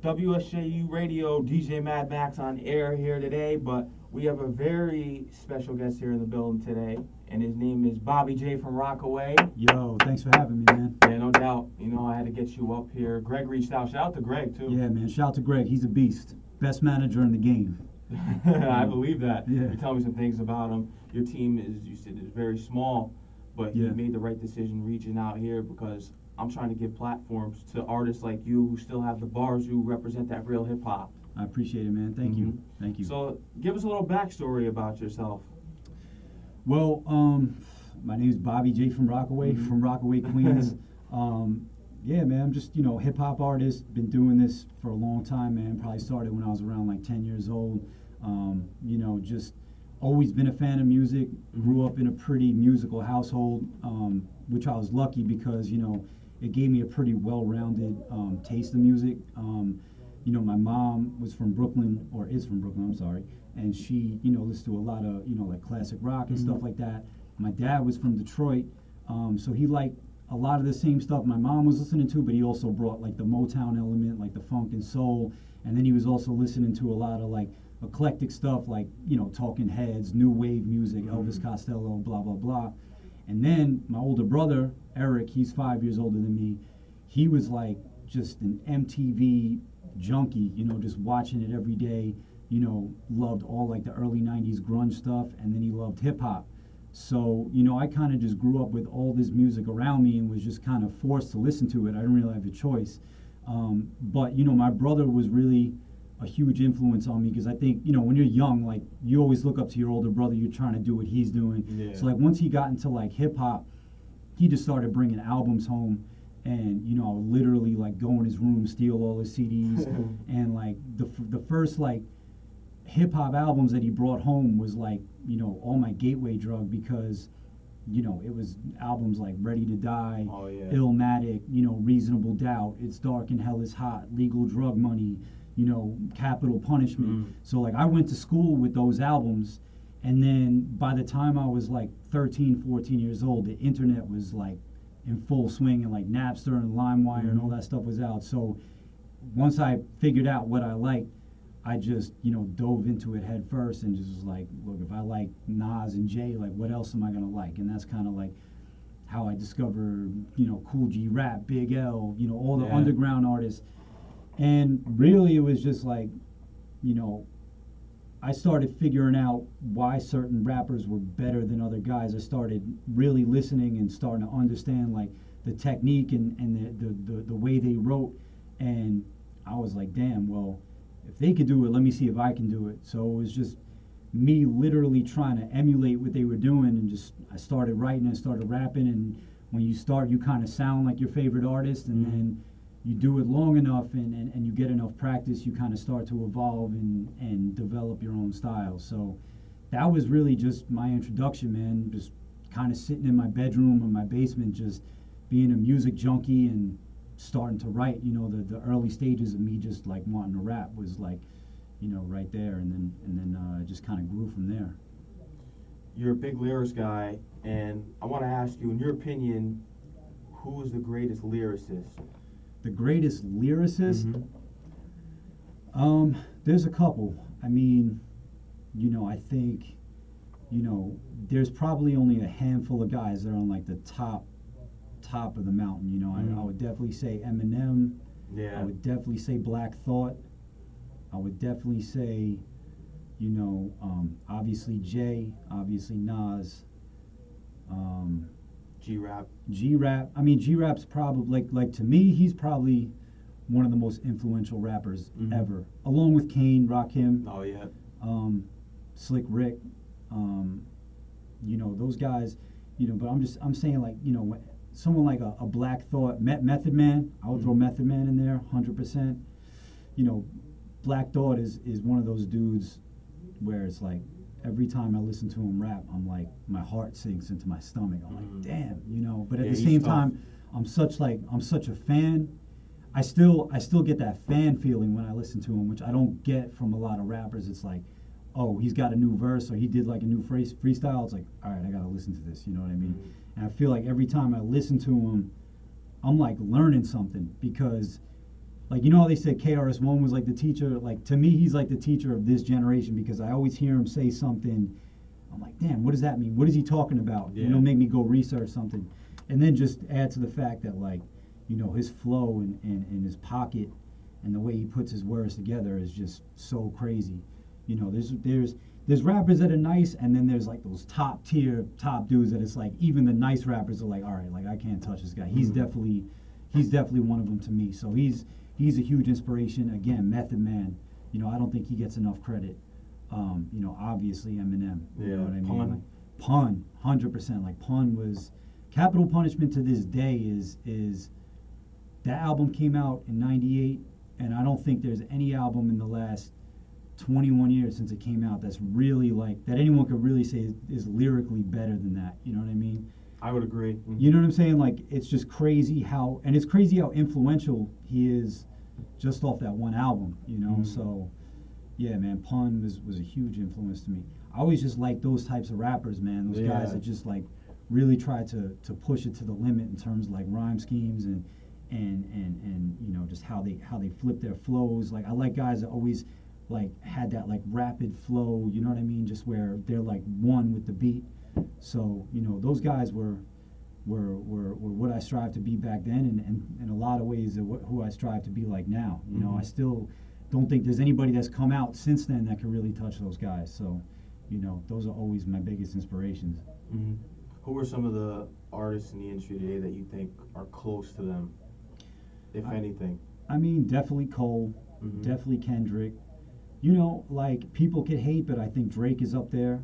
WSJU Radio, DJ Mad Max on air here today, but we have a very special guest here in the building today, and his name is Bobby J From Rockaway. Yo, thanks for having me, man. Yeah, no doubt. You know, I had to get you up here. Greg reached out. Shout out to Greg, too. Yeah, man. Shout out to Greg. He's a beast. Best manager in the game. I believe that. Yeah. You tell me some things about him. Your team is, you said, is very small, but you made the right decision reaching out here because I'm trying to give platforms to artists like you who still have the bars, who represent that real hip hop. I appreciate it, man. Thank you. Thank you. So, give us a little backstory about yourself. Well, my name is Bobby J From Rockaway, from Rockaway, Queens. Yeah, man, I'm just, hip hop artist. Been doing this for a long time, man. Probably started when I was around like 10 years old. Just always been a fan of music. Grew up in a pretty musical household, which I was lucky because, it gave me a pretty well-rounded taste of music. My mom was from Brooklyn, or is from Brooklyn, I'm sorry, and she, listened to a lot of, like classic rock and stuff like that. My dad was from Detroit, so he liked a lot of the same stuff my mom was listening to, but he also brought like the Motown element, like the funk and soul, and then he was also listening to a lot of like eclectic stuff, like, Talking Heads, new wave music, Elvis Costello, blah, blah, blah. And then my older brother, Eric, he's 5 years older than me, he was like just an MTV junkie, just watching it every day, loved all like the early 90s grunge stuff, and then he loved hip hop. So, I kind of just grew up with all this music around me and was just kind of forced to listen to it. I didn't really have a choice. But, my brother was really a huge influence on me because I think, when you're young, like, you always look up to your older brother, you're trying to do what he's doing. Yeah. So, like, once he got into, like, hip-hop, he just started bringing albums home. And, I would literally, like, go in his room, steal all his CDs. And, like, the first, like, hip-hop albums that he brought home was, like, all my gateway drug because, it was albums like Ready to Die, Illmatic, Reasonable Doubt, It's Dark and Hell is Hot, Legal Drug Money, Capital Punishment. So, like, I went to school with those albums, and then by the time I was, like, 13, 14 years old, the internet was, like, in full swing, and, like, Napster and LimeWire and all that stuff was out. So once I figured out what I liked, I just, dove into it head first and just was like, look, if I like Nas and Jay, like, what else am I gonna like? And that's kind of like how I discovered, Cool G Rap, Big L, all the underground artists. And really it was just like, I started figuring out why certain rappers were better than other guys. I started really listening and starting to understand like the technique and the way they wrote. And I was like, damn, well, if they could do it, let me see if I can do it. So it was just me literally trying to emulate what they were doing, and just I started writing and started rapping. And when you start, you kind of sound like your favorite artist, and then you do it long enough and you get enough practice, you kind of start to evolve and develop your own style. So that was really just my introduction, man. Just kind of sitting in my bedroom or my basement, just being a music junkie and starting to write. The early stages of me just like wanting to rap was like, right there, and then it just kind of grew from there. You're a big lyrics guy, and I want to ask you, in your opinion, who is the greatest lyricist? The greatest lyricist? There's a couple. I mean, I think, there's probably only a handful of guys that are on like the top of the mountain. I would definitely say Eminem. I would definitely say Black Thought. I would definitely say, obviously Jay, obviously Nas. G-Rap. G-Rap. I mean, G-Rap's probably, like to me, he's probably one of the most influential rappers ever. Along with Kane, Rakim. Oh, yeah. Slick Rick. Those guys, but I'm saying like, someone like a Black Thought, Method Man. I would throw Method Man in there, 100%. Black Thought is one of those dudes where it's like every time I listen to him rap, I'm like, my heart sinks into my stomach. I'm like, damn, But at the same time, I'm such a fan. I still get that fan feeling when I listen to him, which I don't get from a lot of rappers. It's like, oh, he's got a new verse or he did like a new freestyle. It's like, all right, I gotta listen to this. You know what I mean? And I feel like every time I listen to him, I'm like learning something because like, you know how they said KRS-One was like the teacher? Like, to me, he's like the teacher of this generation because I always hear him say something. I'm like, damn, what does that mean? What is he talking about? Yeah. It'll make me go research something. And then just add to the fact that, like, you know, his flow and his pocket and the way he puts his words together is just so crazy. You know, there's rappers that are nice, and then there's like those top tier top dudes that it's like even the nice rappers are like, all right, like I can't touch this guy. He's definitely one of them to me. So he's a huge inspiration. Again, Method Man. You know, I don't think he gets enough credit. You know, obviously Eminem. You know what I mean? Like, Pun, 100%. Like Pun was Capital Punishment to this day is that album came out in '98, and I don't think there's any album in the last 21 years since it came out that's really like that anyone could really say is lyrically better than that. You know what I mean? I would agree. Mm-hmm. You know what I'm saying? Like, it's just crazy how influential he is just off that one album, you know? Mm-hmm. So, yeah, man, Pun was a huge influence to me. I always just like those types of rappers, man. Those guys that just like really try to push it to the limit in terms of like rhyme schemes and you know, just how they flip their flows. Like, I like guys that always like had that like rapid flow, you know what I mean? Just where they're like one with the beat. So, you know, those guys were what I strive to be back then, and in a lot of ways who I strive to be like now. You know, I still don't think there's anybody that's come out since then that can really touch those guys. So, you know, those are always my biggest inspirations. Mm-hmm. Who are some of the artists in the industry today that you think are close to them, if anything? I mean, definitely Cole, definitely Kendrick. You know, like, people could hate, but I think Drake is up there.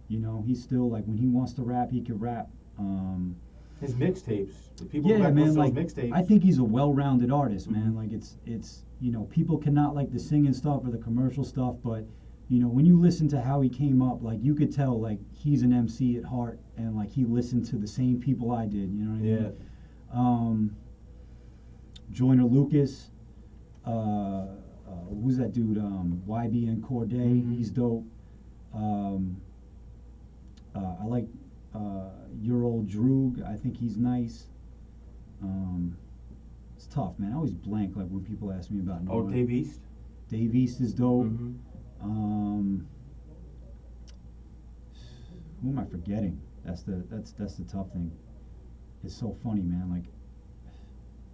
You know, he's still, like, when he wants to rap, he can rap. His mixtapes. People man, like, mixtapes. I think he's a well-rounded artist, man. Like, it's you know, people cannot like the singing stuff or the commercial stuff, but, you know, when you listen to how he came up, like, you could tell, like, he's an MC at heart, and, like, he listened to the same people I did, you know what I mean? Joyner Lucas, who's that dude? YBN Corday, he's dope. I like Your Old Droog. I think he's nice. It's tough, man. I always blank like when people ask me about. Dave East. Dave East is dope. Who am I forgetting? That's the tough thing. It's so funny, man. Like,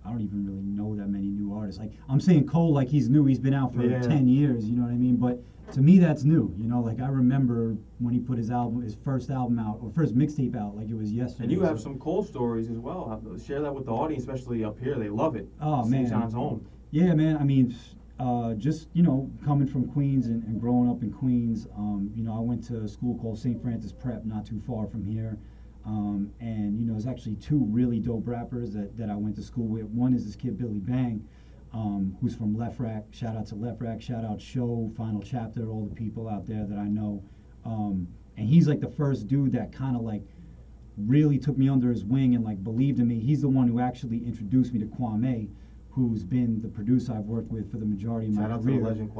I don't even really know that many new artists. Like, I'm saying Cole like he's new. He's been out for 10 years, you know what I mean? But to me, that's new. You know, like, I remember when he put his first album out, or first mixtape out, like it was yesterday. And you have some Cole stories as well. Share that with the audience, especially up here. They love it. Oh, man. St. John's home. Yeah, man. I mean, just, you know, coming from Queens and growing up in Queens, you know, I went to a school called St. Francis Prep, not too far from here. And, you know, there's actually two really dope rappers that I went to school with. One is this kid, Billy Bang, who's from Left Rack. Shout out to Left Rack. Shout out Show, Final Chapter, all the people out there that I know. And he's like the first dude that kind of like really took me under his wing and like believed in me. He's the one who actually introduced me to Kwamè, who's been the producer I've worked with for the majority of my career. Shout out to the legend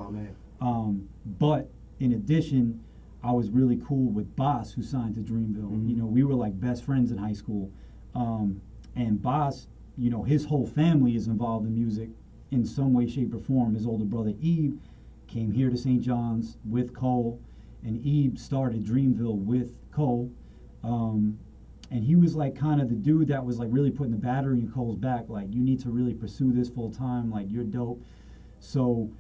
Kwamè. But in addition, I was really cool with Boss, who signed to Dreamville. You know, we were like best friends in high school. And Boss, you know, his whole family is involved in music in some way, shape, or form. His older brother, Ebe, came here to St. John's with Cole, and Ebe started Dreamville with Cole. And he was like kind of the dude that was like really putting the battery in Cole's back, like, you need to really pursue this full time, like, you're dope. So,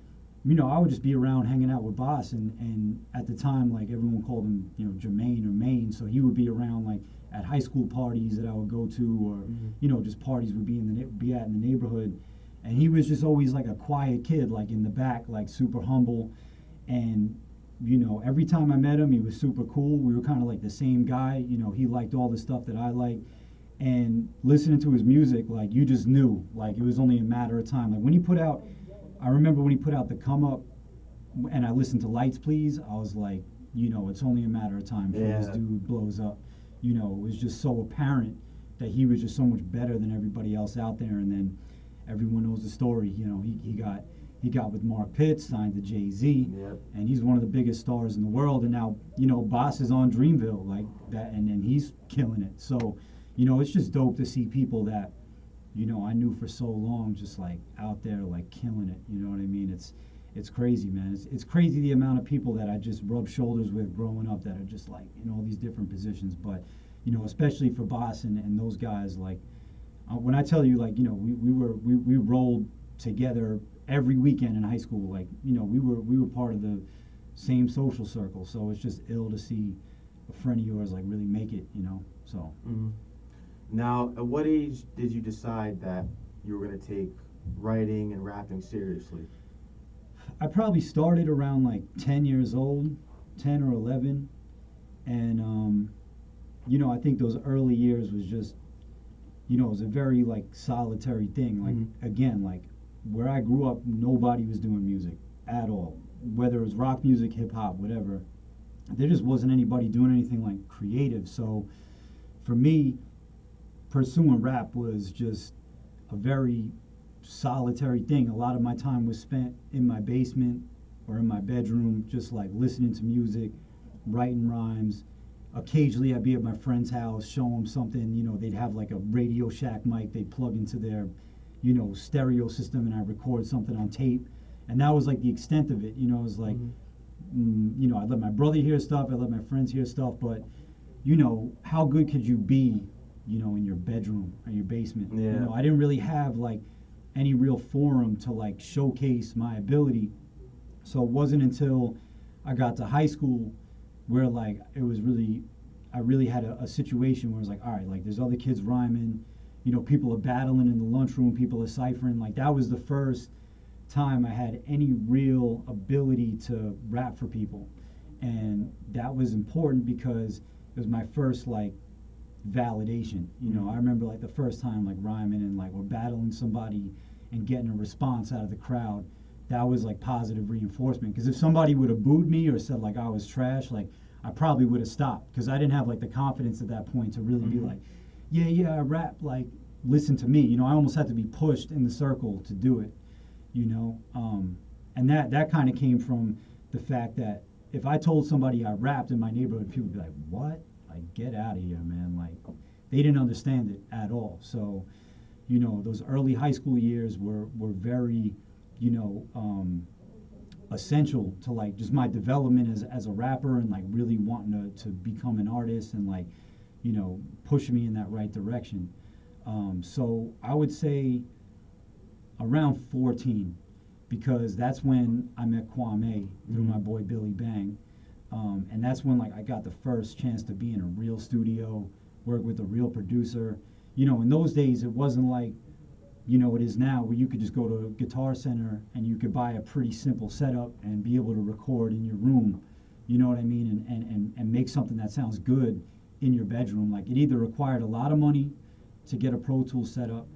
you know, I would just be around hanging out with Boss, and at the time, like, everyone called him, you know, Jermaine or Maine, so he would be around, like, at high school parties that I would go to, or, you know, just parties would be at in the neighborhood, and he was just always, like, a quiet kid, like, in the back, like, super humble, and, you know, every time I met him, he was super cool. We were kind of like the same guy, you know, he liked all the stuff that I liked, and listening to his music, like, you just knew, like, it was only a matter of time. Like, when he put out, I remember when he put out the Come Up, and I listened to Lights Please, I was like, you know, it's only a matter of time before this dude blows up. You know, it was just so apparent that he was just so much better than everybody else out there. And then everyone knows the story. You know, he got with Mark Pitts, signed to Jay-Z, and he's one of the biggest stars in the world. And now, you know, Boss is on Dreamville like that, and he's killing it. So, you know, it's just dope to see people that I knew for so long, just like out there, like killing it. You know what I mean? It's crazy, man. It's crazy the amount of people that I just rubbed shoulders with growing up that are just like in all these different positions. But especially for Boss and those guys, like when I tell you, like we rolled together every weekend in high school. Like we were part of the same social circle. So it's just ill to see a friend of yours like really make it. So. Mm-hmm. Now, at what age did you decide that you were going to take writing and rapping seriously? I probably started around like 10 years old, 10 or 11. And, I think those early years was just, it was a very like solitary thing. Like, again, like where I grew up, nobody was doing music at all. Whether it was rock music, hip hop, whatever. There just wasn't anybody doing anything like creative. So for me, pursuing rap was just a very solitary thing. A lot of my time was spent in my basement or in my bedroom, just like listening to music, writing rhymes. Occasionally, I'd be at my friend's house, show them something. They'd have like a Radio Shack mic they'd plug into their, stereo system, and I'd record something on tape. And that was like the extent of it. It was like, I'd let my brother hear stuff, I'd let my friends hear stuff, but, how good could you be, in your bedroom or your basement? Yeah. I didn't really have like any real forum to like showcase my ability. So it wasn't until I got to high school where like I really had a situation where I was like, all right, like there's other kids rhyming, people are battling in the lunchroom, people are ciphering. Like that was the first time I had any real ability to rap for people. And that was important because it was my first like validation. I remember like the first time like rhyming and like we're battling somebody and getting a response out of the crowd. That was like positive reinforcement, because if somebody would have booed me or said like I was trash, like I probably would have stopped, because I didn't have like the confidence at that point to really be like, yeah, I rap, like listen to me. I almost had to be pushed in the circle to do it. And that kind of came from the fact that if I told somebody I rapped in my neighborhood, people would be like, what? Like, get out of here, man. Like, they didn't understand it at all. So, those early high school years were very, essential to like just my development as a rapper, and like really wanting to become an artist, and like, pushing me in that right direction. So I would say around 14, because that's when I met Kwamè through my boy Billy Bang. And that's when like I got the first chance to be in a real studio, work with a real producer. In those days it wasn't like it is now, where you could just go to a Guitar Center and you could buy a pretty simple setup and be able to record in your room. You know what I mean? And make something that sounds good in your bedroom. Like it either required a lot of money to get a Pro Tools setup,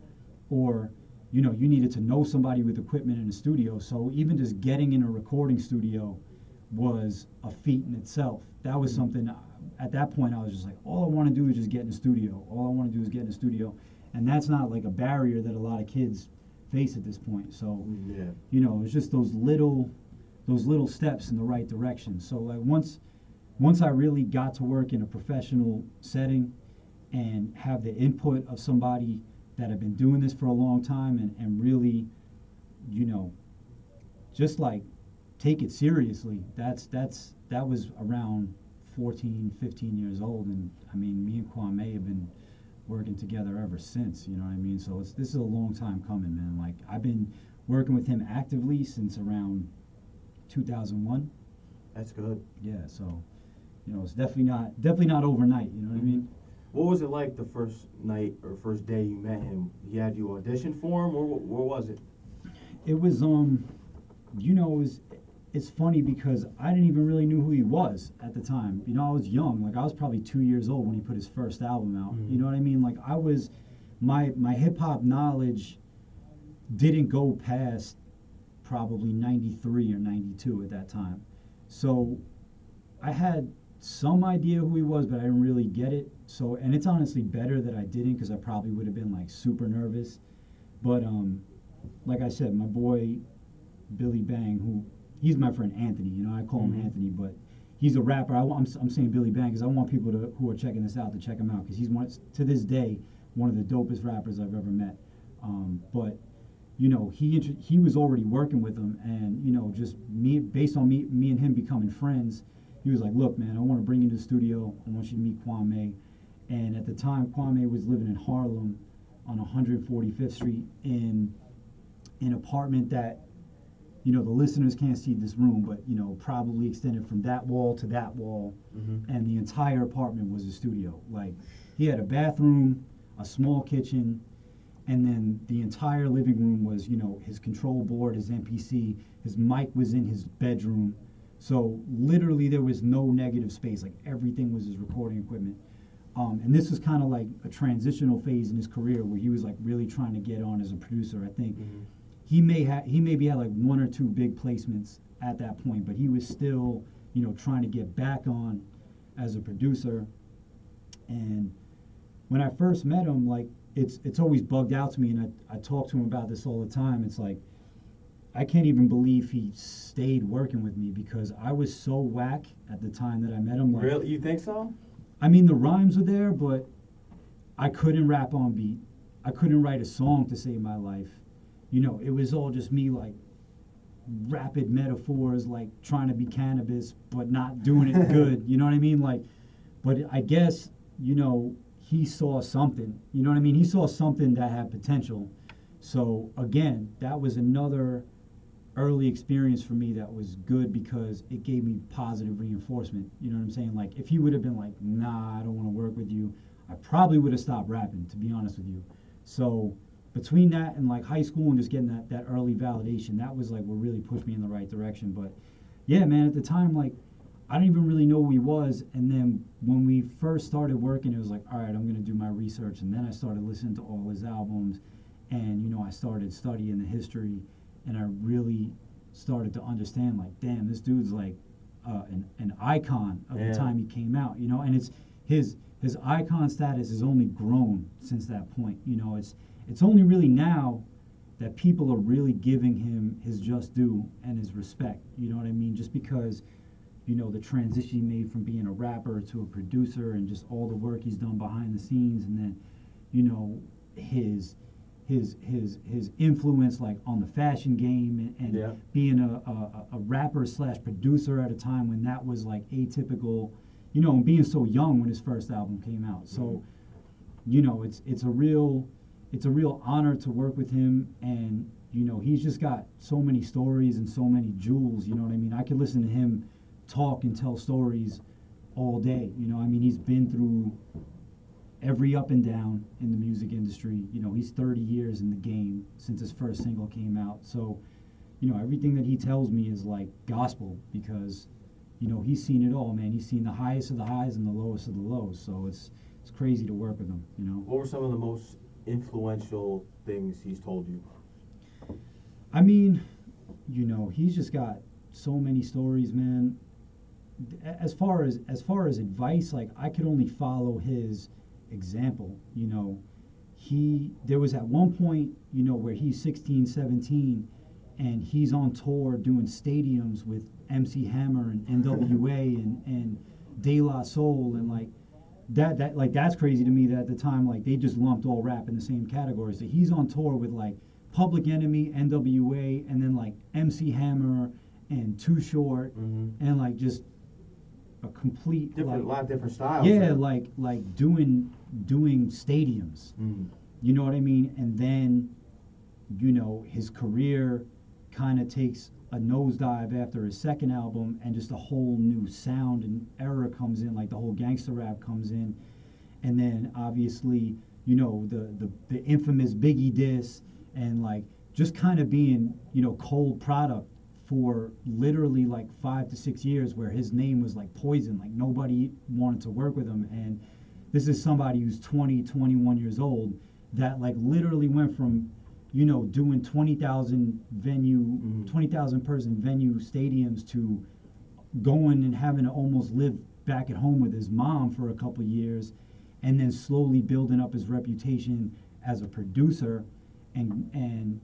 or you needed to know somebody with equipment in a studio. So even just getting in a recording studio was a feat in itself. That was something, at that point I was just like, all I want to do is just get in the studio. All I want to do is get in the studio. And that's not like a barrier that a lot of kids face at this point. So, it's just those little steps in the right direction. So like once I really got to work in a professional setting and have the input of somebody that had been doing this for a long time, and really, just like take it seriously. That was around 14, 15 years old, and I mean, me and Kwamè have been working together ever since. You know what I mean? So this is a long time coming, man. Like I've been working with him actively since around 2001. That's good. Yeah. So, it's definitely not overnight. You know what I mean? What was it like the first night or first day you met him? He had you audition for him, or what was it? It was it's funny because I didn't even really know who he was at the time. I was young. Like I was probably 2 years old when he put his first album out. You know what I mean? Like I was, my hip hop knowledge didn't go past probably 93 or 92 at that time. So I had some idea who he was, but I didn't really get it. So, and it's honestly better that I didn't, because I probably would have been like super nervous. But like I said, my boy Billy Bang, who he's my friend Anthony. I call him Anthony, but he's a rapper. I'm saying Billy Bang because I want people who are checking this out to check him out, because he's to this day one of the dopest rappers I've ever met. But he was already working with him, and just based on me and him becoming friends, he was like, look, man, I want to bring you to the studio. I want you to meet Kwamè. And at the time, Kwamè was living in Harlem on 145th Street in an apartment that, the listeners can't see this room, but, probably extended from that wall to that wall. Mm-hmm. And the entire apartment was a studio. Like, he had a bathroom, a small kitchen, and then the entire living room was, his control board, his MPC, his mic was in his bedroom. So literally there was no negative space. Like, everything was his recording equipment. And this was kind of like a transitional phase in his career where he was like really trying to get on as a producer. I think Mm-hmm. he maybe had like one or two big placements at that point, but he was still, trying to get back on as a producer. And when I first met him, like, it's always bugged out to me, and I talk to him about this all the time. It's like, I can't even believe he stayed working with me, because I was so whack at the time that I met him. Like, Really? You think so? I mean, the rhymes were there, but I couldn't rap on beat. I couldn't write a song to save my life. It was all just me, like, rapid metaphors, like trying to be cannabis, but not doing it good. You know what I mean? Like, but I guess, he saw something. You know what I mean? He saw something that had potential. So again, that was another early experience for me that was good, because it gave me positive reinforcement. You know what I'm saying? Like, if he would have been like, nah, I don't want to work with you, I probably would have stopped rapping, to be honest with you. So between that and like high school and just getting that early validation, that was like what really pushed me in the right direction. But yeah, man, at the time, like, I didn't even really know who he was. And then when we first started working, it was like, all right, I'm going to do my research. And then I started listening to all his albums, and I started studying the history, and I really started to understand, like, damn, this dude's like an icon of the time he came out, and it's his icon status has only grown since that point. It's only really now that people are really giving him his just due and his respect. You know what I mean? Just because, the transition he made from being a rapper to a producer, and just all the work he's done behind the scenes, and then, his influence, like, on the fashion game, and being a rapper slash producer at a time when that was like atypical, and being so young when his first album came out. So, it's a real honor to work with him, and he's just got so many stories and so many jewels. You know what I mean? I could listen to him talk and tell stories all day. He's been through every up and down in the music industry. He's 30 years in the game since his first single came out. So, everything that he tells me is like gospel, because, he's seen it all, man. He's seen the highest of the highs and the lowest of the lows. So it's crazy to work with him, What were some of the most influential things he's told you? I mean, he's just got so many stories, man. As far as advice, like, I could only follow his example. There was at one point, where he's 16, 17, and he's on tour doing stadiums with MC Hammer and NWA and De La Soul, and like that's crazy to me that at the time, like, they just lumped all rap in the same category. So he's on tour with like Public Enemy, NWA, and then like MC Hammer and Too Short, and like just a complete a lot of different styles. Yeah, like doing stadiums. You know what I mean? And then, his career kind of takes a nosedive after his second album, and just a whole new sound and era comes in, like the whole gangster rap comes in, and then obviously, the infamous Biggie diss, and like just kind of being, cold product for literally like 5 to 6 years, where his name was like poison, like nobody wanted to work with him. And this is somebody who's 20, 21 years old, that like literally went from, doing 20,000 person venue stadiums, to going and having to almost live back at home with his mom for a couple years, and then slowly building up his reputation as a producer, and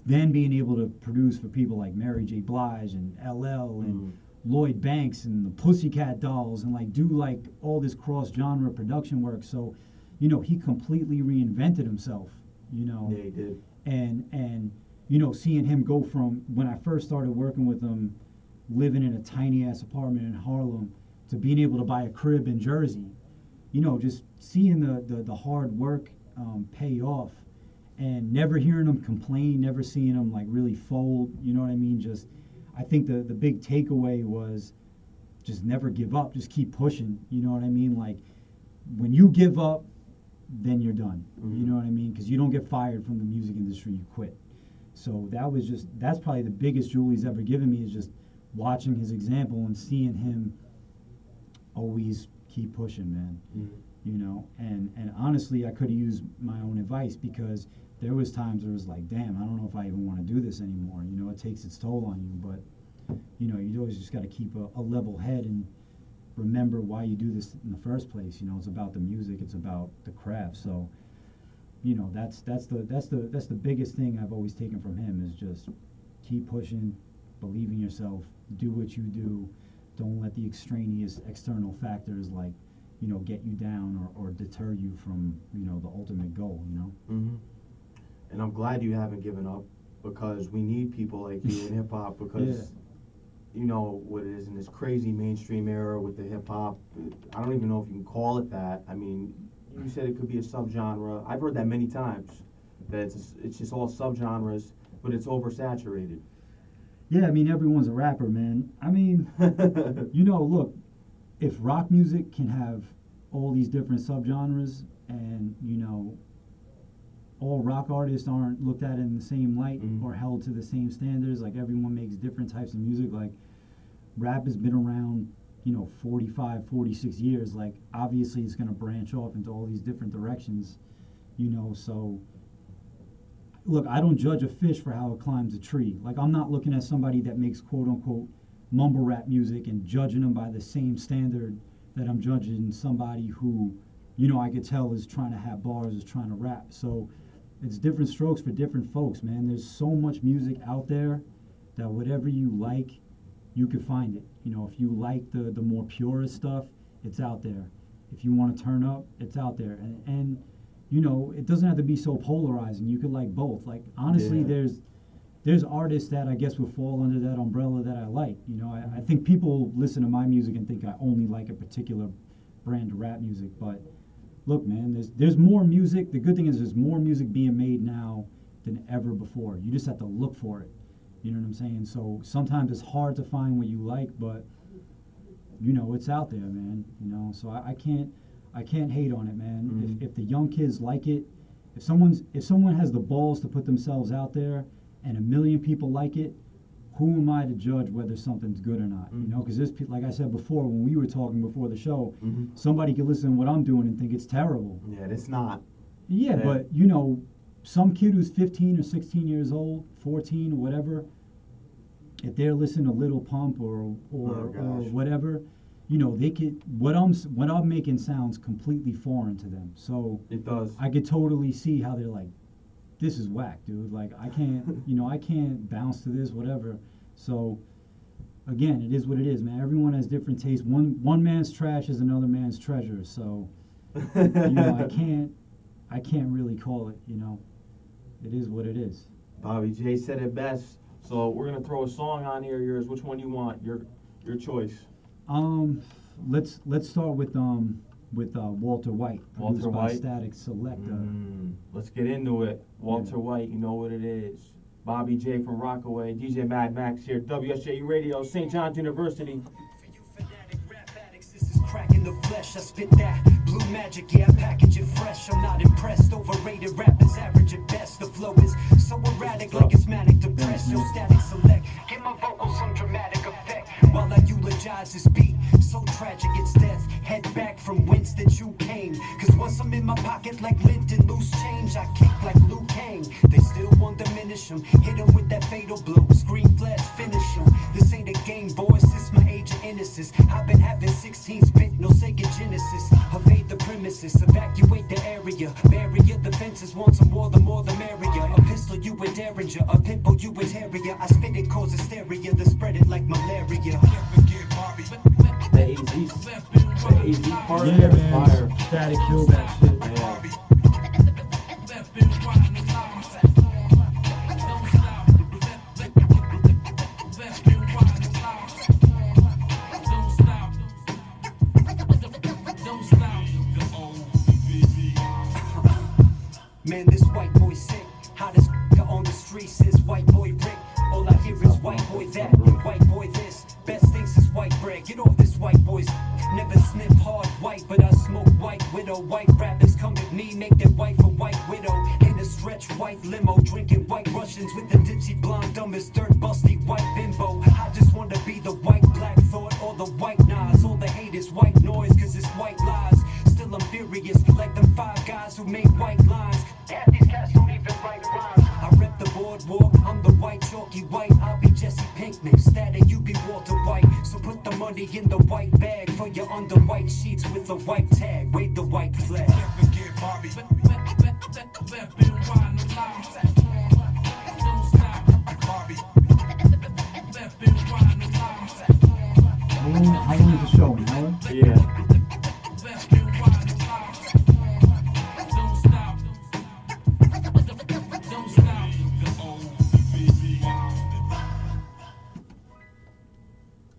then being able to produce for people like Mary J. Blige and LL and Lloyd Banks and the Pussycat Dolls, and like do like all this cross-genre production work. So, he completely reinvented himself, you know. Yeah, he did. And you know, seeing him go from when I first started working with him, living in a tiny ass apartment in Harlem, to being able to buy a crib in Jersey, you know, just seeing the hard work pay off, and never hearing him complain, never seeing him like really fold, you know what I mean? Just, I think the big takeaway was just never give up, just keep pushing, you know what I mean? Like, when you give up, then you're done, you know what I mean? Because you don't get fired from the music industry, you quit. So that's probably the biggest jewel he's ever given me, is just watching his example and seeing him always keep pushing, man. You know, and honestly, I could have used my own advice, because there was times where it was like, damn, I don't know if I even want to do this anymore. You know, it takes its toll on you, but you know, you always just got to keep a level head and remember why you do this in the first place. You know, it's about the music, it's about the craft. So, you know, that's the biggest thing I've always taken from him, is just keep pushing, believe in yourself, do what you do, don't let the extraneous external factors, like, you know, get you down or deter you from, you know, the ultimate goal, you know. And I'm glad you haven't given up, because we need people like you in hip hop, because you know what it is in this crazy mainstream era with the hip hop. I don't even know if you can call it that. I mean, you said it could be a subgenre. I've heard that many times, that it's just all subgenres, but it's oversaturated. Yeah, I mean, everyone's a rapper, man. I mean, you know, look, if rock music can have all these different subgenres, and, you know, all rock artists aren't looked at in the same light or held to the same standards, like everyone makes different types of music, like rap has been around, you know, 45, 46 years, like obviously it's going to branch off into all these different directions, you know. So look, I don't judge a fish for how it climbs a tree. Like, I'm not looking at somebody that makes quote unquote mumble rap music and judging them by the same standard that I'm judging somebody who, you know, I could tell is trying to have bars, is trying to rap. So it's different strokes for different folks, man. There's so much music out there that whatever you like, you can find it. You know, if you like the more purest stuff, it's out there. If you want to turn up, it's out there. And you know, it doesn't have to be so polarizing. You could like both. Like, honestly, there's artists that I guess would fall under that umbrella that I like. You know, I think people listen to my music and think I only like a particular brand of rap music, but look, man, there's more music. The good thing is there's more music being made now than ever before. You just have to look for it. You know what I'm saying? So sometimes it's hard to find what you like, but you know, it's out there, man. You know, so I can't hate on it, man. If the young kids like it, if someone has the balls to put themselves out there and 1 million people like it, who am I to judge whether something's good or not? You know, because there's, like I said before, when we were talking before the show, somebody could listen to what I'm doing and think it's terrible. Yeah, it's not. Yeah, but you know, some kid who's 15 or 16 years old, 14 or whatever, if they're listening to Little Pump or whatever, you know, they could, what I'm making sounds completely foreign to them. So it does. I could totally see how they're like, this is whack, dude. Like, I can't, you know, I can't bounce to this, whatever. So again, it is what it is, man. Everyone has different tastes. One man's trash is another man's treasure. So you know, I can't really call it, you know. It is what it is. Bobby J said it best. So we're gonna throw a song on here. Yours. Which one you want? Your choice. Let's start with Walter White. Walter White. Static Selector. Let's get into it. Walter White. You know what it is. Bobby J from Rockaway. DJ Mad Max here. WSJU Radio. St. John's University. Crack in the flesh, I spit that blue magic, yeah, I package it fresh. I'm not impressed, overrated rappers average at best. The flow is so erratic, like it's manic depressed. No static select, give my vocals some dramatic effect while I eulogize this beat. So tragic, it's death. Head back from whence that you came. Cause once I'm in my pocket like lint and loose change, I kick like Liu Kang. They still won't diminish him. Hit him with that fatal blow. Screen flash, finish him. This ain't a game, boys. This my age of innocence. I've been having 16 spit, no Sega Genesis. Evade the premises, evacuate the area. Barrier the fences, want some more, the more the merrier. A pistol, you a derringer. A pit bull, you a terrier. I spit it, cause hysteria, then spread it like malaria. The AZ part. Yeah, man. Fire. Static killed that shit. Yeah. Man, this white boy sick. Hottest on the streets is white boy Rick. All I hear is white boy that, white boy this. Best things is white bread. Get off this white boy's. Never sniff hard white, but I smoke white widow. White rappers come with me, make their wife a white widow. In a stretch white limo, drinking white Russians with the ditchy blonde, dumb as dirt, busty white bimbo. I just want to be the white black thought or the white Nas. All the hate is white noise, cause it's white lies. Still I'm furious, like them 5 guys who made white lines. Half these cats don't even write rhymes. I rep the boardwalk, I'm the white chalky white. I'll be Jesse Pinkman, Static, you be Walter White. So put the money in the white bag for your under white sheets with a white tag. Wave the white flag. Never get Bobby. Bobby. How long is the show, man? Yeah.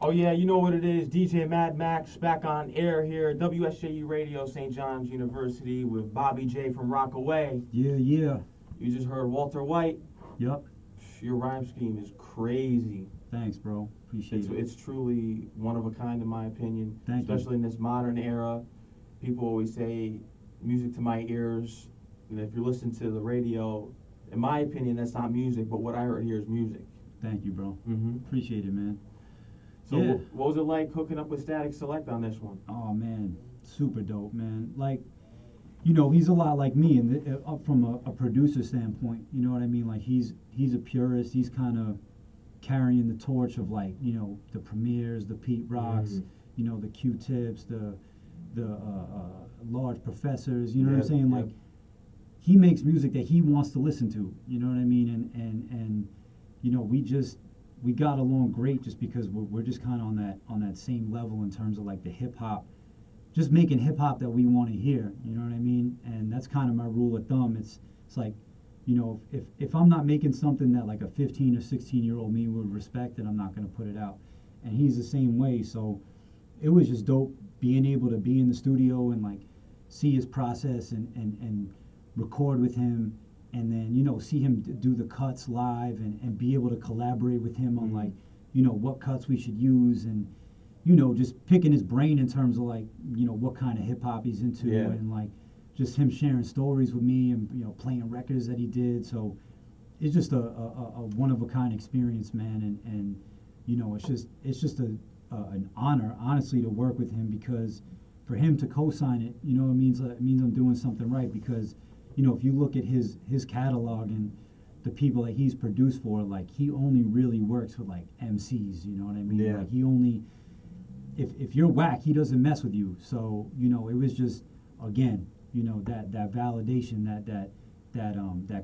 Oh yeah, you know what it is. DJ Mad Max back on air here, WSJU Radio, St. John's University, with Bobby J from Rockaway. Yeah. You just heard Walter White. Yep. Your rhyme scheme is crazy. Thanks, bro. Appreciate it. It's truly one of a kind, in my opinion. Thank you. Especially in this modern era. People always say, music to my ears. And if you're listening to the radio, in my opinion, that's not music, but what I heard here is music. Thank you, bro. Mm-hmm. Appreciate it, man. So Yeah. what was it like hooking up with Static Select on this one? Oh man, super dope, man. Like, you know, he's a lot like me, and from a producer standpoint, you know what I mean. Like, he's a purist. He's kind of carrying the torch of, like, you know, the Premiers, the Pete Rocks, you know, the Q-Tips, the large professors. You know what I'm saying? Like, he makes music that he wants to listen to. You know what I mean? And you know, we got along great just because we're just kind of on that same level in terms of, like, the hip hop, just making hip hop that we want to hear. You know what I mean? And that's kind of my rule of thumb. It's like, you know, if I'm not making something that, like, a 15 or 16-year-old me would respect, then I'm not going to put it out. And he's the same way. So it was just dope being able to be in the studio and, like, see his process and record with him. And then, you know, see him do the cuts live and be able to collaborate with him on, like, you know, what cuts we should use, and, you know, just picking his brain in terms of, like, you know, what kind of hip hop he's into, and, like, just him sharing stories with me and, you know, playing records that he did. So it's just a one of a kind experience, man. And you know, it's just an honor, honestly, to work with him, because for him to co-sign it, you know, it means I'm doing something right, because, you know, if you look at his catalog and the people that he's produced for, like, he only really works with, like, MCs, you know what I mean? Yeah. Like, he only, if you're whack, he doesn't mess with you. So, you know, it was just, again, you know, that validation, that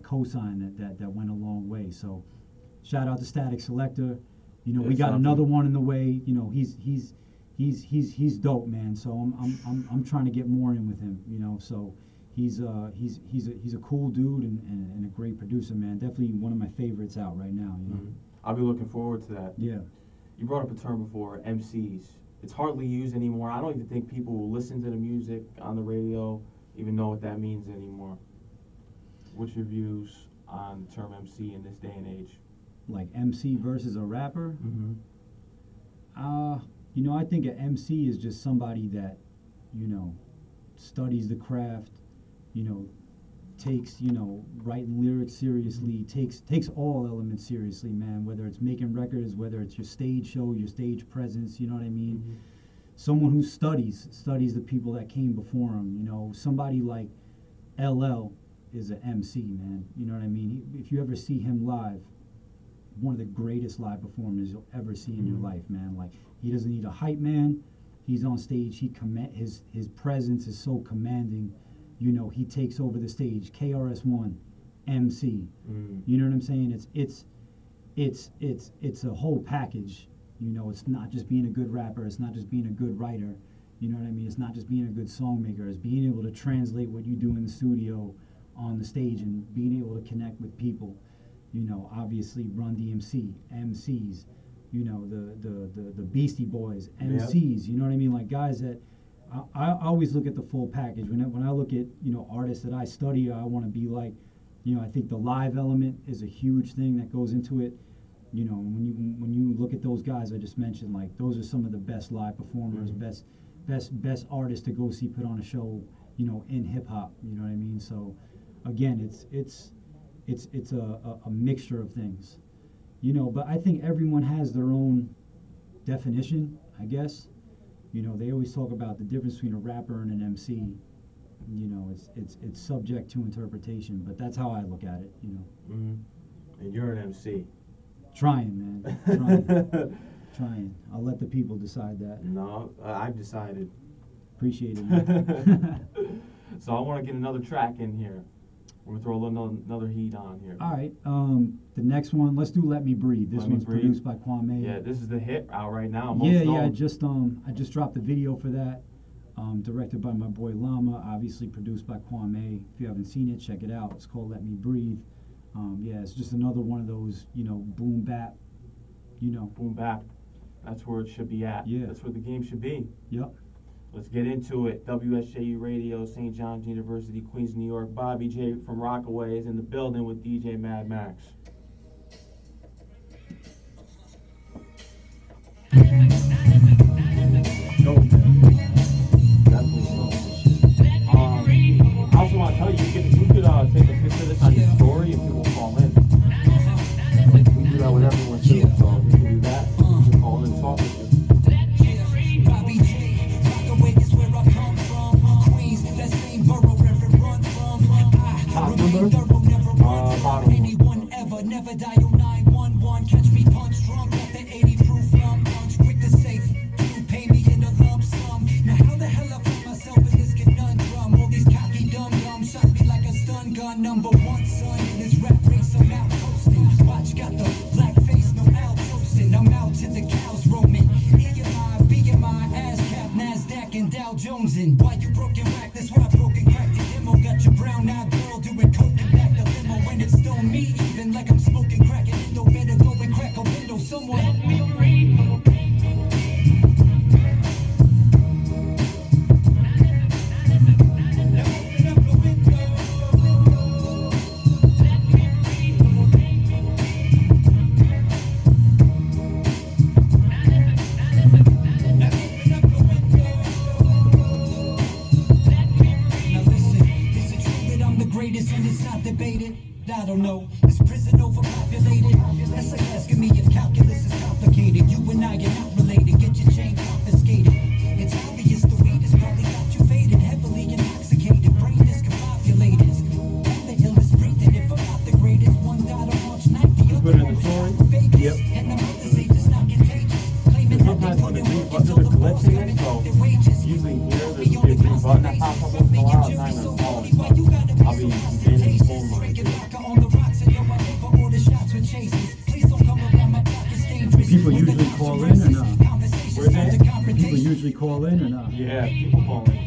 cosign that went a long way. So, shout out to Static Selector. You know, we got another one in the way. You know, he's dope, man. So I'm trying to get more in with him. You know, so. He's a cool dude and a great producer, man. Definitely one of my favorites out right now. You know? I'll be looking forward to that. Yeah. You brought up a term before, MCs. It's hardly used anymore. I don't even think people who listen to the music on the radio even know what that means anymore. What's your views on the term MC in this day and age? Like MC versus a rapper? Mm-hmm. You know, I think an MC is just somebody that, you know, studies the craft, you know, takes, you know, writing lyrics seriously, takes all elements seriously, man, whether it's making records, whether it's your stage show, your stage presence, you know what I mean? Someone who studies the people that came before him, you know. Somebody like LL is an MC, man, you know what I mean? If you ever see him live, one of the greatest live performers you'll ever see in your life, man. Like, he doesn't need a hype man. He's on stage. His presence is so commanding. You know, he takes over the stage. KRS-One, MC. You know what I'm saying? It's a whole package. You know, it's not just being a good rapper. It's not just being a good writer. You know what I mean? It's not just being a good song maker. It's being able to translate what you do in the studio on the stage and being able to connect with people. You know, obviously Run DMC, MCs. You know, the Beastie Boys, MCs. You know what I mean? Like, guys that I always look at the full package. When I look at, you know, artists that I study, I want to be like, you know, I think the live element is a huge thing that goes into it. You know, when you look at those guys I just mentioned, like those are some of the best live performers, best artists to go see put on a show, you know, in hip hop. You know what I mean? So again, it's a mixture of things. You know, but I think everyone has their own definition, I guess. You know, they always talk about the difference between a rapper and an MC. You know, it's subject to interpretation, but that's how I look at it. You know. Mm-hmm. And you're an MC. Trying, man. Trying. Trying. I'll let the people decide that. No, I've decided. Appreciate it, man. So I want to get another track in here. We're gonna throw a little another heat on here. All right. The next one, let's do "Let Me Breathe." This one's produced by Kwamè. Yeah, this is the hit out right now. Yeah. I just dropped the video for that. Directed by my boy Llama. Obviously produced by Kwamè. If you haven't seen it, check it out. It's called "Let Me Breathe." Yeah, it's just another one of those, you know, boom bap. You know. Boom bap. That's where it should be at. Yeah. That's where the game should be. Yep. Let's get into it. WSJU Radio, St. John's University, Queens, New York. Bobby J from Rockaway is in the building with DJ Mad Max. Go. Definitely so. I also want to tell you, you could take a picture of this on your story and people call in. We do that with everyone too, so if you can do that, you can call in and talk with you. Bobby J, Rockaway is where I come from. Queens, that same borough where it run from. I remain thorough, never run from anyone ever. Never dial 911. Catch me punch drunk off the 80 proof rum punch. Quick to safe, you pay me in a lump sum. Now how the hell I find myself in this conundrum? All these cocky dum-dums shot me like a stun gun. Number one son in this rap race, I'm out coasting. Watch, got the black face, no Al toasting. I'm out to the cows roaming. EMI, BMI, ASCAP, NASDAQ, and Dow Jonesing. Why you broken whack? That's why I broken crack the demo. Got your brown-eyed girl doing coke and back the limo. When it's stone me, even like I'm smoking crack. And it don't better go and crack a window somewhere. And it's not debated. I don't know. Is prison overpopulated? That's like asking me if calculus is complicated. You and I are not related. Get your chain confiscated. It's obvious the weed has probably got you faded. Heavily intoxicated. Brain is confabulated. I'm the illest breathing. If I'm not the greatest, one died on March 9th. The other one died from Vegas. And the mother say it's not contagious. Claiming that they put in work until the boss come and cut their wages. Usually here, there's a green button that pops up once in a while. It's not even calling, so I'll be getting the phone line. People usually call in or not? Where's that? People usually call in or not? Yeah, people call in.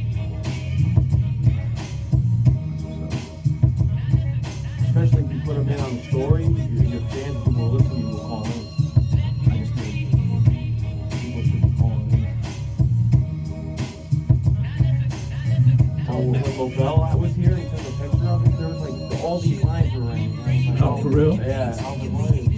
Especially if you put them in on the story, your fans who will listen, you will call in. I just did. People should be calling in. When Lobel was here, he took a picture of it. There was like all these lines were ringing. Right? Oh, for real? Yeah, Alvin Lane.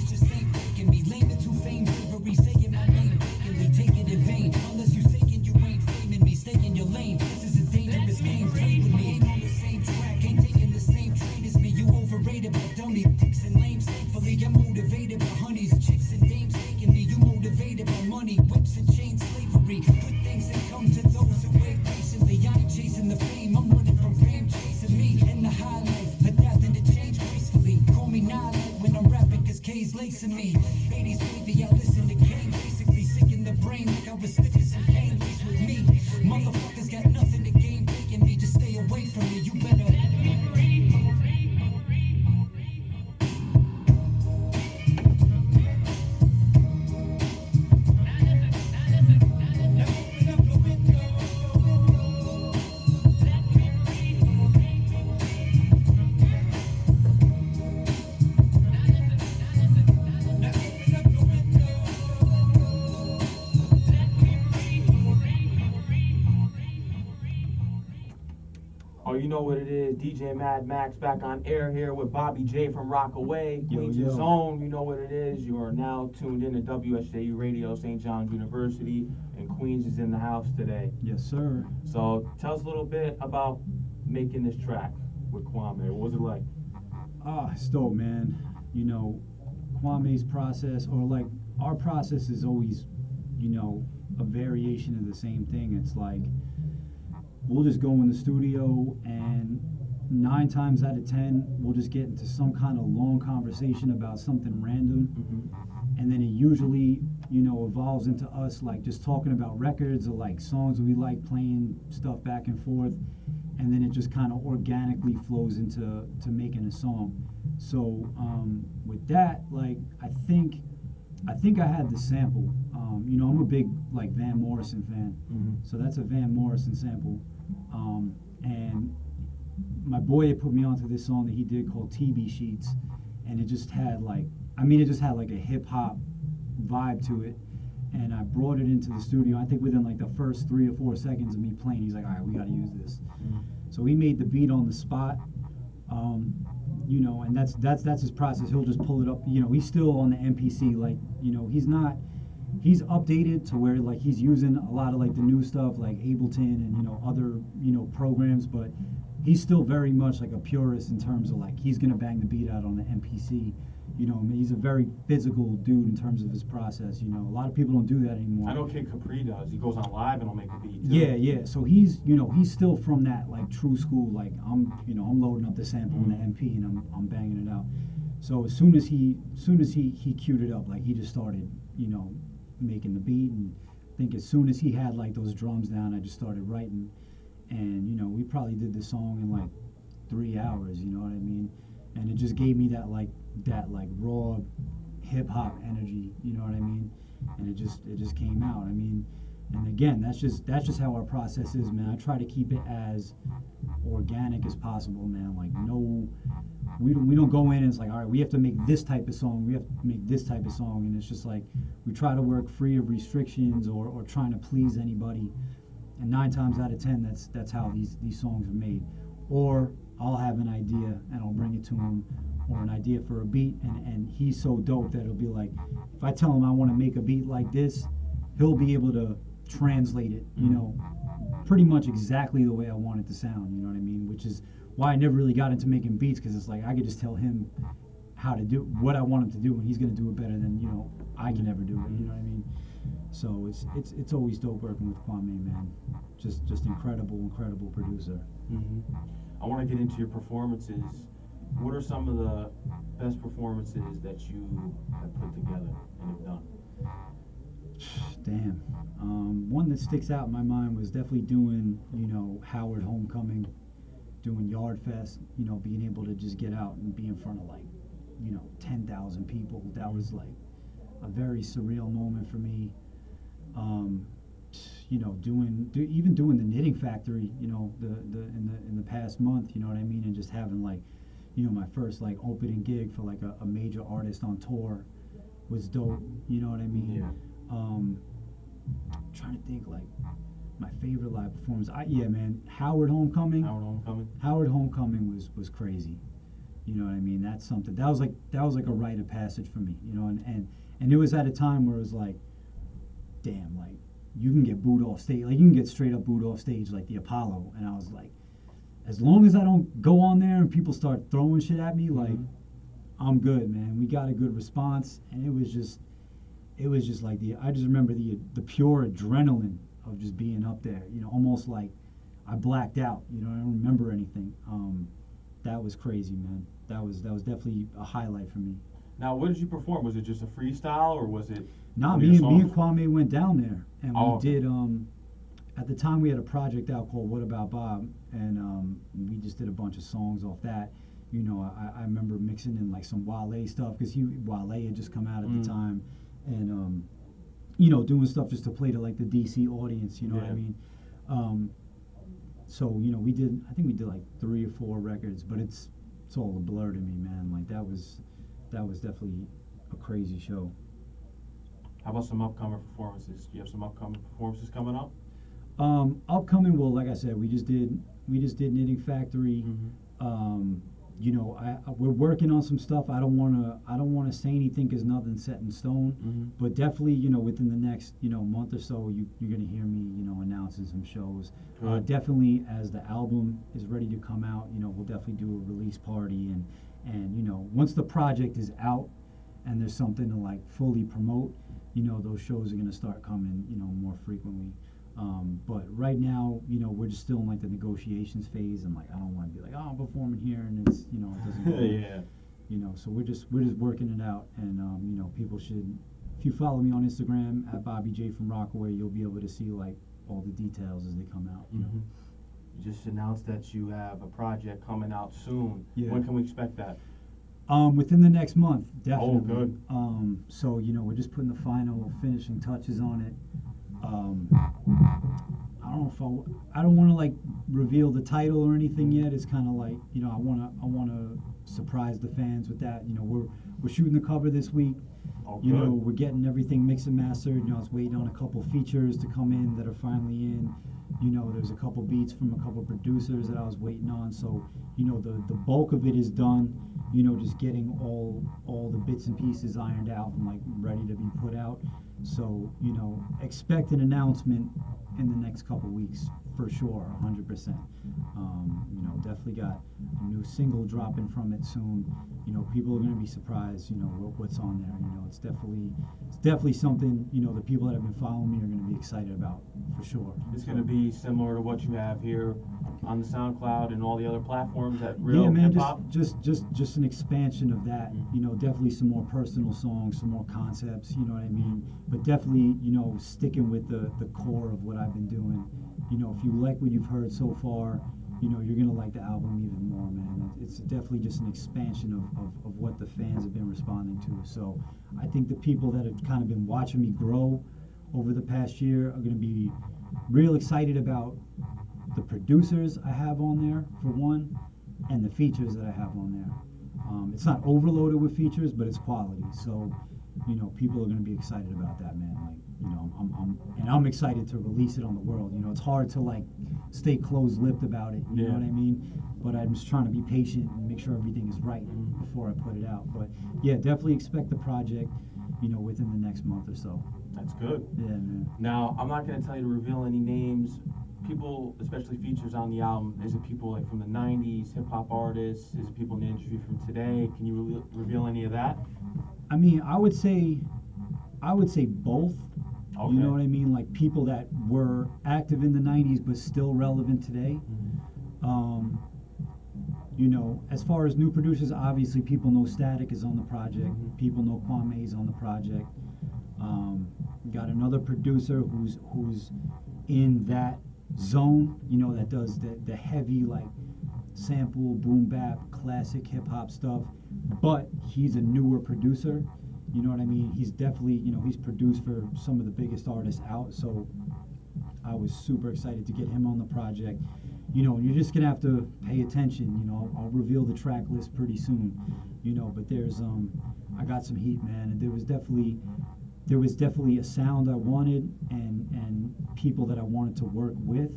When I'm rapping, Oh, you know what it is. DJ Mad Max back on air here with Bobby J from Rockaway, Yo, Queens' yo. Zone. You know what it is. You are now tuned in to WSJU Radio, St. John's University, and Queens is in the house today. Yes, sir. So tell us a little bit about making this track with Kwamè. What was it like? It's dope, man. You know, Kwame's process, or like our process, is always, you know, a variation of the same thing. It's like we'll just go in the studio, and 9 times out of 10 we'll just get into some kind of long conversation about something random, and then it usually, you know, evolves into us like just talking about records or like songs we like, playing stuff back and forth, and then it just kind of organically flows into making a song. So with that, like I think I had the sample. You know, I'm a big like Van Morrison fan, so that's a Van Morrison sample. And my boy had put me onto this song that he did called TB Sheets, and it just had like, it just had like a hip hop vibe to it. And I brought it into the studio. I think within like the first 3 or 4 seconds of me playing, he's like, "All right, we got to use this." So he made the beat on the spot. You know, and that's his process. He'll just pull it up. You know, he's still on the MPC. Like, you know, he's updated to where like he's using a lot of like the new stuff like Ableton and, you know, other, you know, programs, but he's still very much like a purist in terms of like he's gonna bang the beat out on the MPC. You know, I mean, he's a very physical dude in terms of his process. You know, a lot of people don't do that anymore. I know Kid Capri does. He goes on live and he'll make a beat too. Yeah. So he's, you know, he's still from that like true school. Like I'm loading up the sample in the MP and I'm banging it out. So as soon as he queued it up, like he just started, you know, making the beat. And I think as soon as he had like those drums down, I just started writing. And you know, we probably did the song in like 3 hours. You know what I mean? And it just gave me that raw hip hop energy, you know what I mean? And it just came out. I mean, and again, that's just how our process is, man. I try to keep it as organic as possible, man. Like we don't go in and it's like, all right, we have to make this type of song, we have to make this type of song, and it's just like we try to work free of restrictions or trying to please anybody. And 9 times out of 10, that's how these songs are made. Or I'll have an idea and I'll bring it to him, or an idea for a beat, and he's so dope that it'll be like, if I tell him I want to make a beat like this, he'll be able to translate it, you know, pretty much exactly the way I want it to sound, you know what I mean? Which is why I never really got into making beats, because it's like I could just tell him how to do what I want him to do, and he's gonna do it better than, you know, I can ever do it, you know what I mean? So it's always dope working with Kwamè, man. Just incredible producer. I want to get into your performances. What are some of the best performances that you have put together and have done? Damn. One that sticks out in my mind was definitely doing, you know, Howard Homecoming, doing Yard Fest, you know, being able to just get out and be in front of like, you know, 10,000 people. That was like a very surreal moment for me. You know, even doing the Knitting Factory, you know, in the past month, you know what I mean, and just having like, you know, my first like opening gig for like a major artist on tour was dope. You know what I mean? Yeah. Trying to think like my favorite live performance. Yeah, man, Howard Homecoming was crazy. You know what I mean? That's something that was like a rite of passage for me. You know, and it was at a time where it was like, damn, like you can get booed off stage, like you can get straight up booed off stage like the Apollo, and I was like, as long as I don't go on there and people start throwing shit at me, like I'm good, man. We got a good response, and it was just like I just remember the pure adrenaline of just being up there, you know, almost like I blacked out, you know, I don't remember anything. That was crazy, man. That was definitely a highlight for me. Now, what did you perform? Was it just a freestyle, or was it? Nah, me and Kwamè went down there, and we did. Okay. At the time, we had a project out called "What About Bob," and we just did a bunch of songs off that. You know, I remember mixing in like some Wale stuff, because Wale had just come out at the time, and you know, doing stuff just to play to like the DC audience. You know what I mean? So you know, I think we did like 3 or 4 records, but it's all a blur to me, man. Like that was definitely a crazy show. How about some upcoming performances? Do you have some upcoming performances coming up? Upcoming, well, like I said, we just did Knitting Factory. Mm-hmm. You know, we're working on some stuff. I don't wanna say anything because nothing's set in stone. Mm-hmm. But definitely, you know, within the next month or so, you're gonna hear me announcing some shows. Definitely, as the album is ready to come out, we'll definitely do a release party and once the project is out and there's something to like fully promote, those shows are gonna start coming more frequently. But right now, we're just still in like the negotiations phase, and like I don't want to be like, oh, I'm performing here, and it's it doesn't go. Yeah. So we're just working it out, and people should, if you follow me on Instagram at Bobby J From Rockaway, you'll be able to see like all the details as they come out. Mm-hmm. You just announced that you have a project coming out soon. Yeah. When can we expect that? Within the next month, definitely. Oh, good. So we're just putting the final finishing touches on it. I don't know if I don't want to like reveal the title or anything yet. It's kind of like I wanna surprise the fans with that. We're shooting the cover this week. Oh, We're getting everything mixed and mastered. I was waiting on a couple features to come in that are finally in. There's a couple beats from a couple producers that I was waiting on. So the bulk of it is done. Just getting all the bits and pieces ironed out and like ready to be put out. So expect an announcement in the next couple weeks for sure, 100%. Definitely got a new single dropping from it soon. People are gonna be surprised. What's on there. It's definitely something. The people that have been following me are gonna be excited about for sure. It's going to be similar to what you have here on the SoundCloud and all the other platforms at Real Yeah, man, Hip Hop. just an expansion of that. Definitely some more personal songs, some more concepts. You know what I mean? But definitely, sticking with the core of what I've been doing. If you like what you've heard so far, you're gonna like the album even more, man. It's definitely just an expansion of what the fans have been responding to. So I think the people that have kind of been watching me grow over the past year are gonna be real excited about the producers I have on there, for one, and the features that I have on there. It's not overloaded with features, but it's quality. So, people are going to be excited about that, man. Like, I'm excited to release it on the world. It's hard to like stay closed-lipped about it. You know what I mean? But I'm just trying to be patient and make sure everything is right before I put it out. But yeah, definitely expect the project, within the next month or so. That's good. Yeah, man. Now, I'm not going to tell you to reveal any names. People, especially features on the album, is it people like from the 90s, hip hop artists? Is it people in the industry from today? Can you reveal any of that? I mean, I would say both. Okay. You know what I mean? Like people that were active in the 90s but still relevant today. Mm-hmm. As far as new producers, obviously people know Static is on the project. Mm-hmm. People know Kwamè is on the project. Got another producer who's in that zone, that does the heavy like sample, boom bap, classic hip hop stuff, but he's a newer producer. You know what I mean? He's definitely, he's produced for some of the biggest artists out, so I was super excited to get him on the project. You're just gonna have to pay attention. I'll reveal the track list pretty soon. But there's I got some heat, man, and there was definitely a sound I wanted and people that I wanted to work with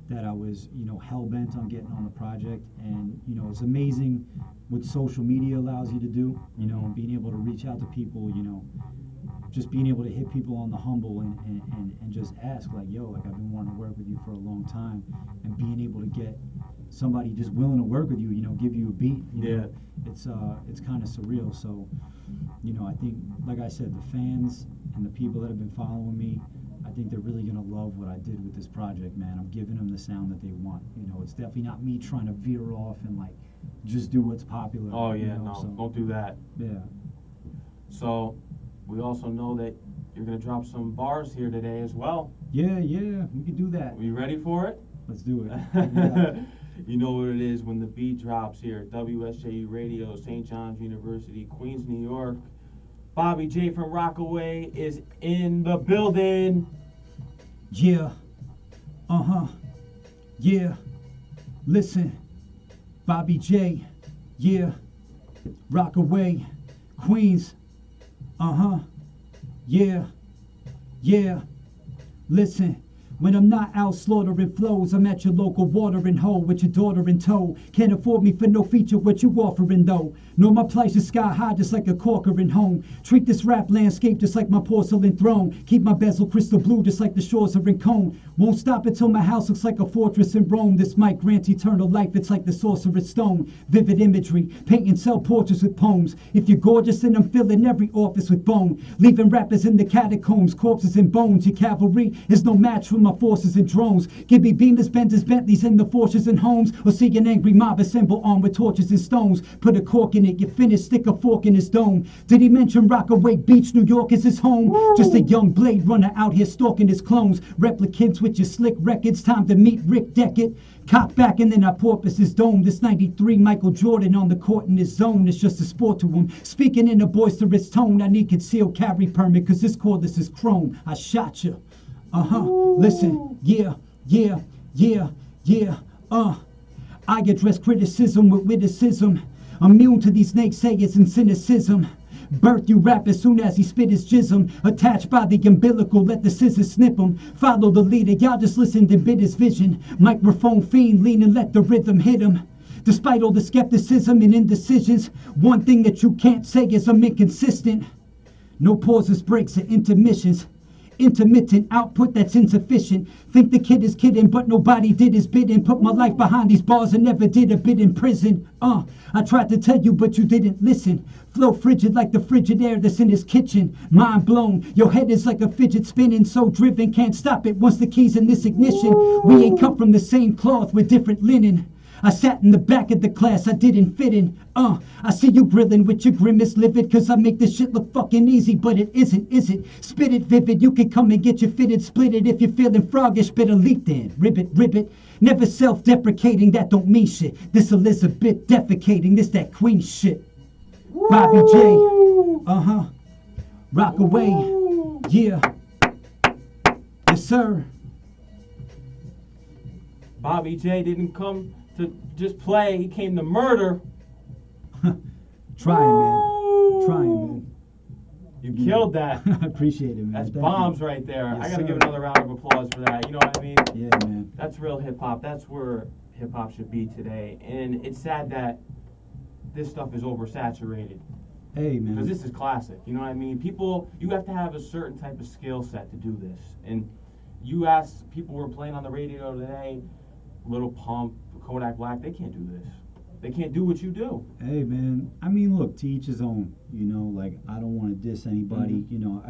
that I was, hell bent on getting on the project. And, it's amazing what social media allows you to do, being able to reach out to people, just being able to hit people on the humble and just ask like, yo, like I've been wanting to work with you for a long time, and being able to get somebody just willing to work with you, give you a beat, know, it's kind of surreal. So, I think, like I said, the fans and the people that have been following me, I think they're really gonna love what I did with this project, man. I'm giving them the sound that they want. It's definitely not me trying to veer off and like just do what's popular. Oh yeah, no, so, don't do that. Yeah. So, we also know that you're gonna drop some bars here today as well. Yeah, we can do that. Are you ready for it? Let's do it. Yeah. You know what it is when the beat drops here. WSJU Radio, St. John's University, Queens, New York. Bobby J From Rockaway is in the building. Yeah. Yeah. Listen. Bobby J. Yeah. Rockaway. Queens. Yeah. Listen. When I'm not out slaughtering flows, I'm at your local watering hole with your daughter in tow. Can't afford me for no feature, what you offering though? Know my price is sky high just like a corker in home. Treat this rap landscape just like my porcelain throne. Keep my bezel crystal blue just like the shores of Rincon. Won't stop until my house looks like a fortress in Rome. This mic grants eternal life, it's like the sorcerer's stone. Vivid imagery, paint and sell portraits with poems. If you're gorgeous, then I'm filling every office with bone. Leaving rappers in the catacombs, corpses and bones. Your cavalry is no match for my forces and drones. Give me Beamers, Benters, Bentleys in the forces and homes. Or see an angry mob assemble armed with torches and stones. Put a cork in it, you finish, stick a fork in his dome. Did he mention Rockaway Beach, New York is his home? Woo! Just a young blade runner out here stalking his clones. Replicants with your slick records, time to meet Rick Deckett. Cock back and then I porpoise his dome. This 93 Michael Jordan on the court in his zone. It's just a sport to him. Speaking in a boisterous tone, I need concealed carry permit, cause this cordless is chrome. I shot you. Listen, yeah. I address criticism with witticism. Immune to these naysayers and cynicism. Birth you rap as soon as he spit his jism. Attached by the umbilical, let the scissors snip him. Follow the leader, y'all just listened and bit his vision. Microphone fiend, lean and let the rhythm hit him. Despite all the skepticism and indecisions, one thing that you can't say is I'm inconsistent. No pauses, breaks, or intermissions. Intermittent output that's insufficient. Think the kid is kidding, but nobody did his bidding. Put my life behind these bars and never did a bit in prison. I tried to tell you, but you didn't listen. Flow frigid like the frigid air that's in his kitchen. Mind blown, your head is like a fidget spinning. So driven, can't stop it once the key's in this ignition. We ain't cut from the same cloth with different linen. I sat in the back of the class, I didn't fit in. I see you grilling with your grimace livid, cause I make this shit look fucking easy, but it isn't, is it? Spit it vivid, you can come and get your fitted, split it. If you're feeling froggish, better leap then. Ribbit. Never self-deprecating, that don't mean shit. This Elizabeth defecating, this that queen shit. Bobby J, Rockaway, yeah. Yes, sir. Bobby J didn't come to just play, he came to murder. Trying, man. You killed that. I appreciate it, man. That's Thank bombs you. right there. Yes, I gotta sir. give another round of applause for that. You know what I mean? Yeah, man. That's real hip hop. That's where hip hop should be today. And it's sad that this stuff is oversaturated. Hey, man. Because this is classic. You know what I mean? People, you have to have a certain type of skill set to do this. And you ask people who are playing on the radio today, Little Pump, Kodak Black, they can't do this. They can't do what you do. Hey, man. I mean, look, to each his own. You know, like, I don't want to diss anybody. Mm-hmm. You know,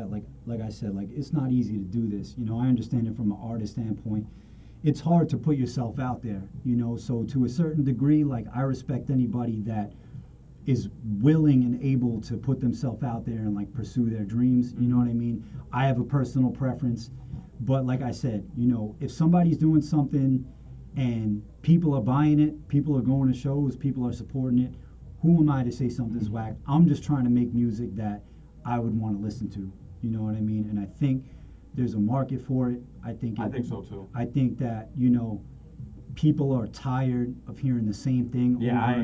like I said, like, it's not easy to do this. You know, I understand it from an artist standpoint. It's hard to put yourself out there, you know. So to a certain degree, like, I respect anybody that is willing and able to put themselves out there and, like, pursue their dreams. You know what I mean? I have a personal preference. But like I said, you know, if somebody's doing something and people are buying it, people are going to shows, people are supporting it, who am I to say something's whack? I'm just trying to make music that I would want to listen to. You know what I mean? And I think there's a market for it. I think so too. I think that, you know, people are tired of hearing the same thing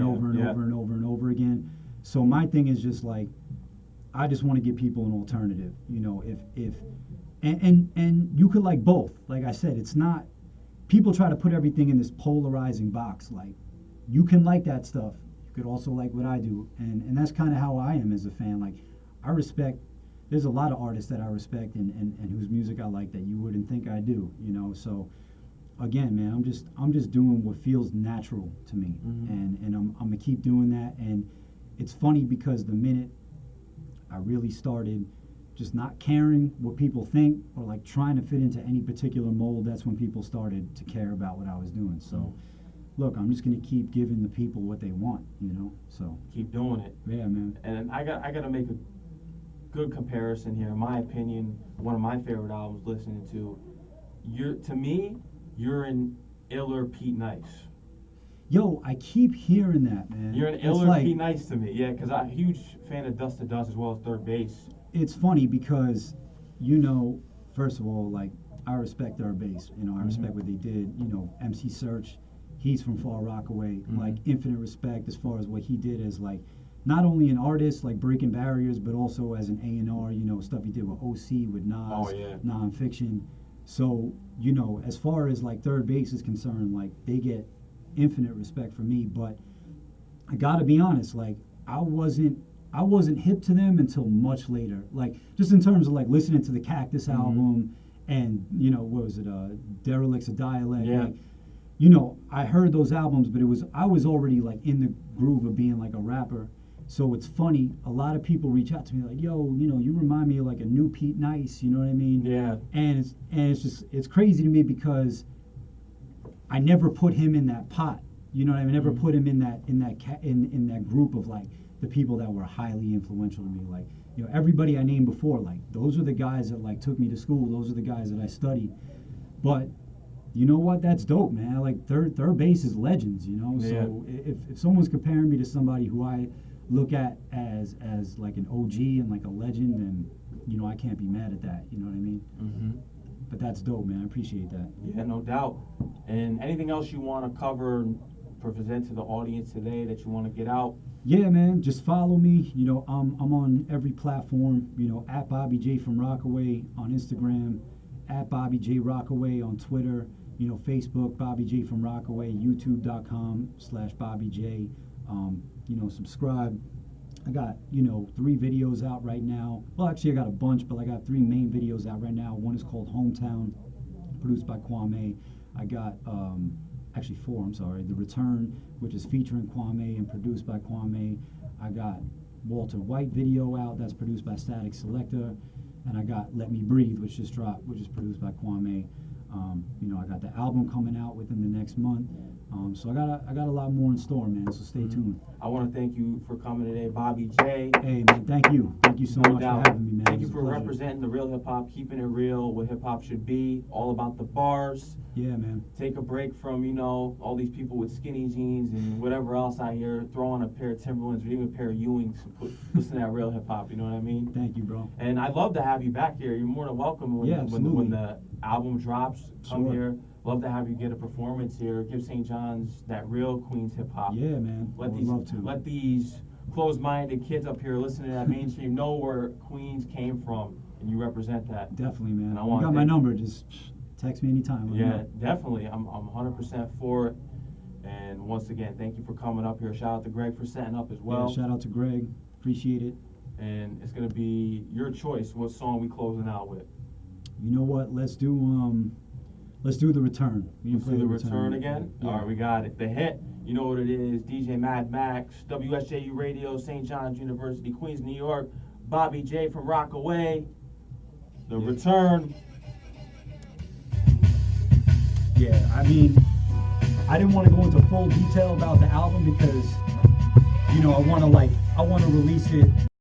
over again. So my thing is just like, I just want to give people an alternative. You know, if and you could like both. Like I said, it's not, people try to put everything in this polarizing box. Like, you can like that stuff. You could also like what I do. And that's kind of how I am as a fan. Like, I respect, there's a lot of artists that I respect and whose music I like that you wouldn't think I do, you know. So again, man, I'm just doing what feels natural to me. Mm-hmm. And I'm gonna keep doing that. And it's funny because the minute I really started just not caring what people think or like trying to fit into any particular mold, that's when people started to care about what I was doing. So look, I'm just gonna keep giving the people what they want, you know. So keep doing it. Yeah, man. And I gotta make a good comparison here. In my opinion, one of my favorite albums listening to, you're an iller Pete Nice. Yo, I keep hearing that, man. You're an iller Pete Nice to me, yeah, because I'm a huge fan of Dust to Dust as well as Third Base. It's funny because, you know, first of all, like, I respect Third Base. You know, I respect what they did. You know, MC Search, he's from Far Rockaway. Like, infinite respect as far as what he did as, like, not only an artist, like, breaking barriers, but also as an A&R, you know, stuff he did with OC, with Nas, Nonfiction. So, you know, as far as like third base is concerned, like they get infinite respect from me. But I gotta be honest, like I wasn't hip to them until much later. Like just in terms of like listening to the Cactus album and you know what was it, Derelicts of Dialect. Yeah. Like, you know, I heard those albums, but I was already like in the groove of being like a rapper. So it's funny, a lot of people reach out to me like, yo, you know, you remind me of like a new Pete Nice, you know what I mean? Yeah. And it's just it's crazy to me because I never put him in that pot. You know what I mean? I never put him in that group of like the people that were highly influential to me. Like, you know, everybody I named before, like those are the guys that like took me to school. Those are the guys that I studied. But you know what? That's dope, man. Like third base is legends, you know. Yeah. So if someone's comparing me to somebody who I look at as like an OG and like a legend, then you know I can't be mad at that. You know what I mean? Mm-hmm. But that's dope, man. I appreciate that. Yeah, no doubt. And anything else you want to cover, present to the audience today that you want to get out? Yeah, man. Just follow me. You know, I'm on every platform. You know, at Bobby J From Rockaway on Instagram, at Bobby J Rockaway on Twitter. You know, Facebook, Bobby J From Rockaway, YouTube.com/Bobby J. You know, subscribe. I got, you know, 3 videos out right now. Well, actually, I got a bunch, but I got 3 main videos out right now. One is called Hometown, produced by Kwamè. I got, actually 4, I'm sorry. The Return, which is featuring Kwamè and produced by Kwamè. I got Walter White video out, that's produced by Static Selector. And I got Let Me Breathe, which just dropped, which is produced by Kwamè. You know, I got the album coming out within the next month. So I got a lot more in store, man. So stay tuned. I want to thank you for coming today, Bobby J. Hey, man, thank you. Thank you so much for having me, man. Thank It you was a for pleasure. representing the real hip hop, keeping it real, what hip hop should be, all about the bars. Yeah, man. Take a break from, you know, all these people with skinny jeans and whatever else out here. Throw on a pair of Timberlands or even a pair of Ewings and listen to that real hip hop. You know what I mean? Thank you, bro. And I'd love to have you back here. You're more than welcome when, Yeah, when the album drops. Come Sure. here. Love to have you get a performance here. Give St. John's that real Queens hip hop. Yeah, man. I would love to. Let these closed-minded kids up here listening to that mainstream know where Queens came from, and you represent that. Definitely, man. And I You want got to my thank- number. Just text me anytime. Let me Yeah, know. definitely. I'm 100% for it. And once again, thank you for coming up here. Shout out to Greg for setting up as well. Yeah, shout out to Greg. Appreciate it. And it's gonna be your choice. What song we closing out with? You know what? Let's do the Return. We can Let's play do the return again. Yeah. All right, we got it. The hit. You know what it is. DJ Mad Max, WSJU Radio, St. John's University, Queens, New York. Bobby J from Rockaway. The return. Yeah, I mean, I didn't want to go into full detail about the album because, you know, I want to release it